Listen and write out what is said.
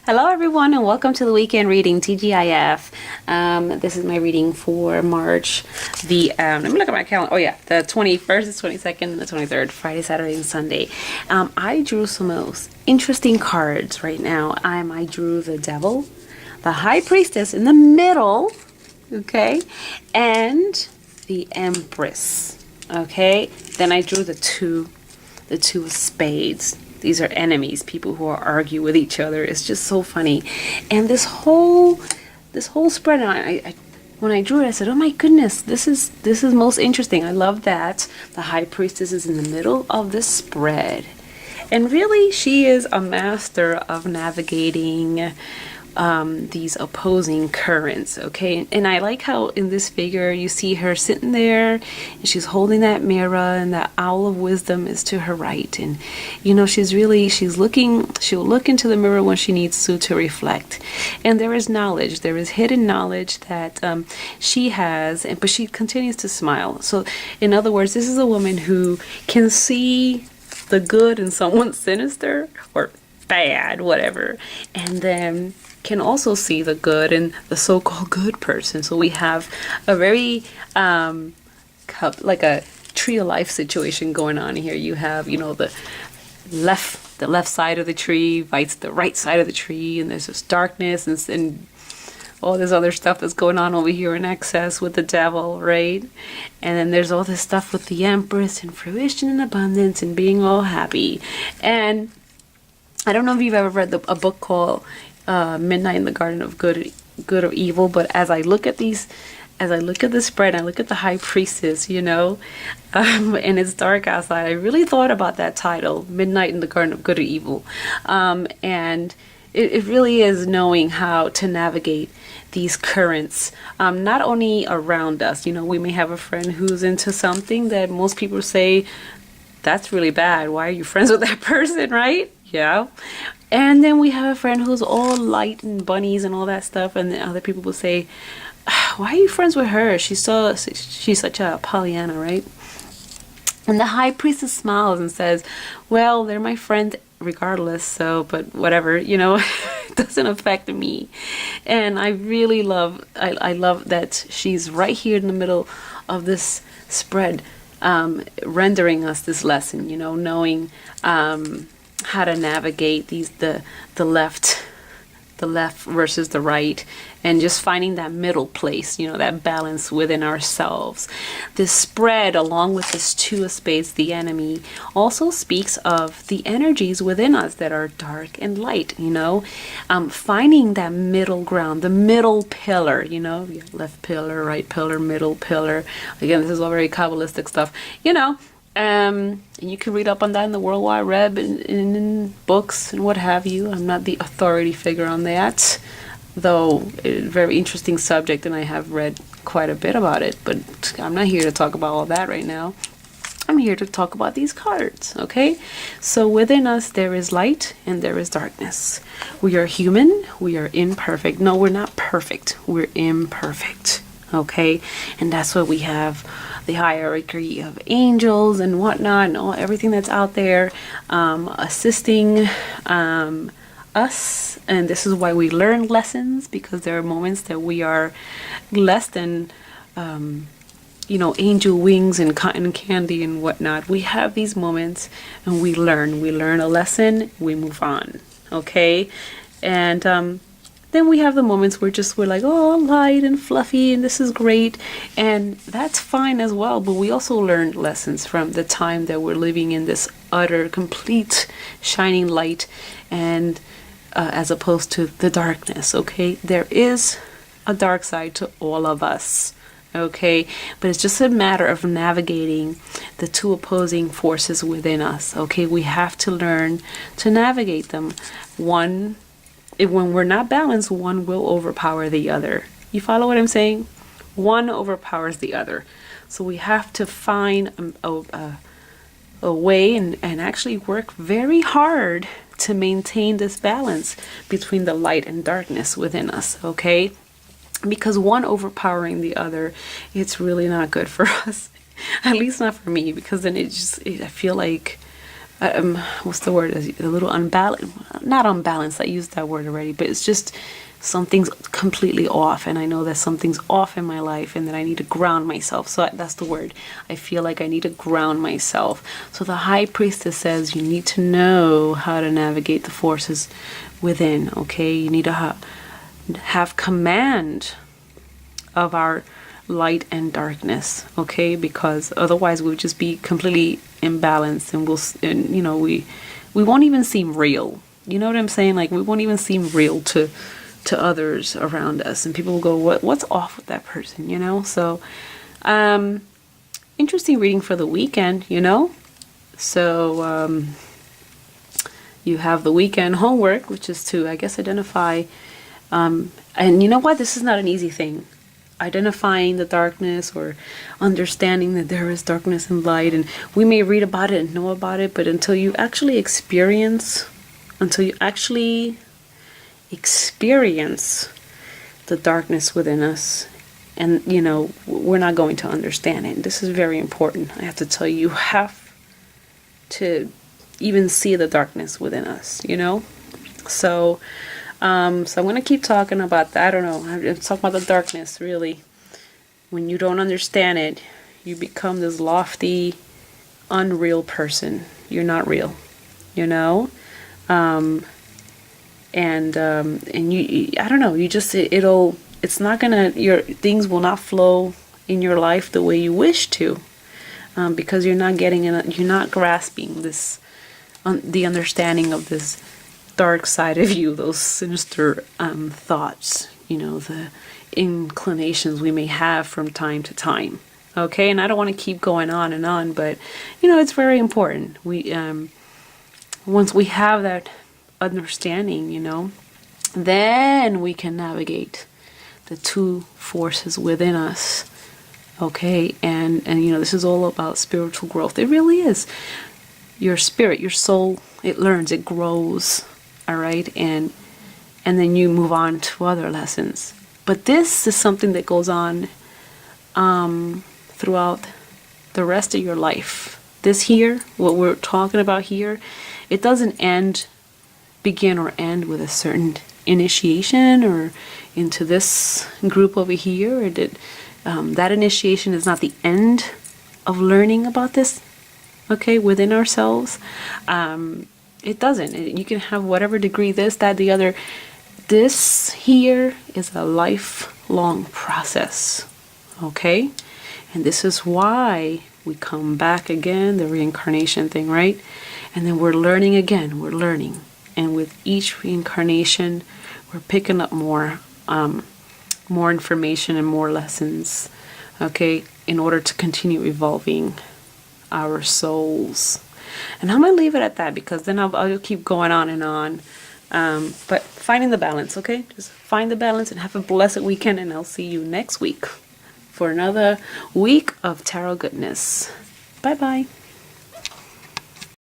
Hello, everyone, and welcome to the weekend reading, TGIF. This is my reading for March. Let me look at my calendar. Oh, yeah, the 21st, the 22nd, and the 23rd, Friday, Saturday, and Sunday. I drew some most interesting cards right now. I drew the Devil, the High Priestess in the middle, okay, and the Empress, okay. Then I drew the two of spades. These are enemies, people who are argue with each other. It's just so funny. And this whole spread, I when I drew it, I said, "Oh my goodness, this is most interesting." I love that the High Priestess is in the middle of this spread, and really, she is a master of navigating these opposing currents, okay. And I like how in this figure you see her sitting there and she's holding that mirror, and that owl of wisdom is to her right, and she'll look into the mirror when she needs to reflect. And there is knowledge, there is hidden knowledge that she has, but she continues to smile. So in other words, this is a woman who can see the good in someone sinister or bad, whatever, and then can also see the good in the so-called good person. So we have a very like a tree of life situation going on here. You have the left side of the tree fights the right side of the tree, and there's this darkness and all this other stuff that's going on over here in excess with the Devil, right? And then there's all this stuff with the Empress and fruition and abundance and being all happy. And I don't know if you've ever read a book called Midnight in the Garden of Good or Evil, but as I look at the spread, I look at the High Priestess, and it's dark outside. I really thought about that title, Midnight in the Garden of Good or Evil, and it really is knowing how to navigate these currents, not only around us. We may have a friend who's into something that most people say, that's really bad. Why are you friends with that person, right? Yeah. And then we have a friend who's all light and bunnies and all that stuff, and then other people will say, why are you friends with her? She's such a Pollyanna, right? And the High Priestess smiles and says, well, they're my friend regardless, so, but whatever, it doesn't affect me. And I really love, I love that she's right here in the middle of this spread, rendering us this lesson, knowing how to navigate the left versus the right, and just finding that middle place, that balance within ourselves. This spread, along with this two of spades, the enemy, also speaks of the energies within us that are dark and light, finding that middle ground, the middle pillar, left pillar, right pillar, middle pillar. Again, this is all very Kabbalistic stuff, and you can read up on that in the World Wide Web, in books and what have you. I'm not the authority figure on that, though a very interesting subject, and I have read quite a bit about it, but I'm not here to talk about all that right now. I'm here to talk about these cards, okay? So within us there is light and there is darkness. We are human, we are imperfect. No, we're not perfect, we're imperfect, okay? And that's what we have, the hierarchy of angels and whatnot, and everything that's out there assisting us. And this is why we learn lessons, because there are moments that we are less than angel wings and cotton candy and whatnot. We have these moments and we learn a lesson, we move on, okay? And then we have the moments where we're like, oh, light and fluffy, and this is great, and that's fine as well. But we also learned lessons from the time that we're living in this utter, complete, shining light, and as opposed to the darkness, okay? There is a dark side to all of us, okay? But it's just a matter of navigating the two opposing forces within us, okay? We have to learn to navigate them. When we're not balanced, one will overpower the other. You follow what I'm saying? One overpowers the other. So we have to find a way and actually work very hard to maintain this balance between the light and darkness within us, okay? Because one overpowering the other, it's really not good for us. At least not for me, because then I feel like what's the word? A little unbalanced, not unbalanced. I used that word already, but it's just something's completely off, and I know that something's off in my life, and that I need to ground myself. So that's the word. I feel like I need to ground myself. So the high priestess says you need to know how to navigate the forces within. Okay, you need to have command of our light and darkness, okay, because otherwise we'll just be completely imbalanced, and you know, we won't even seem real. You know what I'm saying? Like, we won't even seem real to others around us, and people will go, what's off with that person, you know? So interesting reading for the weekend, you know. So you have the weekend homework, which is to, I guess, identify, and you know what, this is not an easy thing, identifying the darkness or understanding that there is darkness and light. And we may read about it and know about it, but until you actually experience the darkness within us, and you know, we're not going to understand it. This is very important. I have to tell you, you have to even see the darkness within us, you know. So so I'm going to keep talking about that. I don't know. I'm talking about the darkness, really. When you don't understand it, you become this lofty, unreal person. You're not real, you know? And you, I don't know, you just, it's not going to, things will not flow in your life the way you wish to, because you're not you're not grasping this, the understanding of this dark side of you, those sinister thoughts, you know, the inclinations we may have from time to time. Okay, and I don't want to keep going on and on, but you know, it's very important. We once we have that understanding, you know, then we can navigate the two forces within us. Okay, and you know, this is all about spiritual growth. It really is. Your spirit, your soul, it learns, it grows. All right, and then you move on to other lessons. But this is something that goes on throughout the rest of your life. This here, what we're talking about here, it doesn't begin or end with a certain initiation or into this group over here, or that initiation is not the end of learning about this, okay, within ourselves. It doesn't. You can have whatever degree, this, that, the other. This here is a lifelong process, okay? And this is why we come back again, the reincarnation thing, right? And then we're learning again, we're learning. And with each reincarnation, we're picking up more information and more lessons, okay, in order to continue evolving our souls. And I'm going to leave it at that, because then I'll keep going on and on. But finding the balance, okay? Just find the balance and have a blessed weekend, and I'll see you next week for another week of tarot goodness. Bye-bye.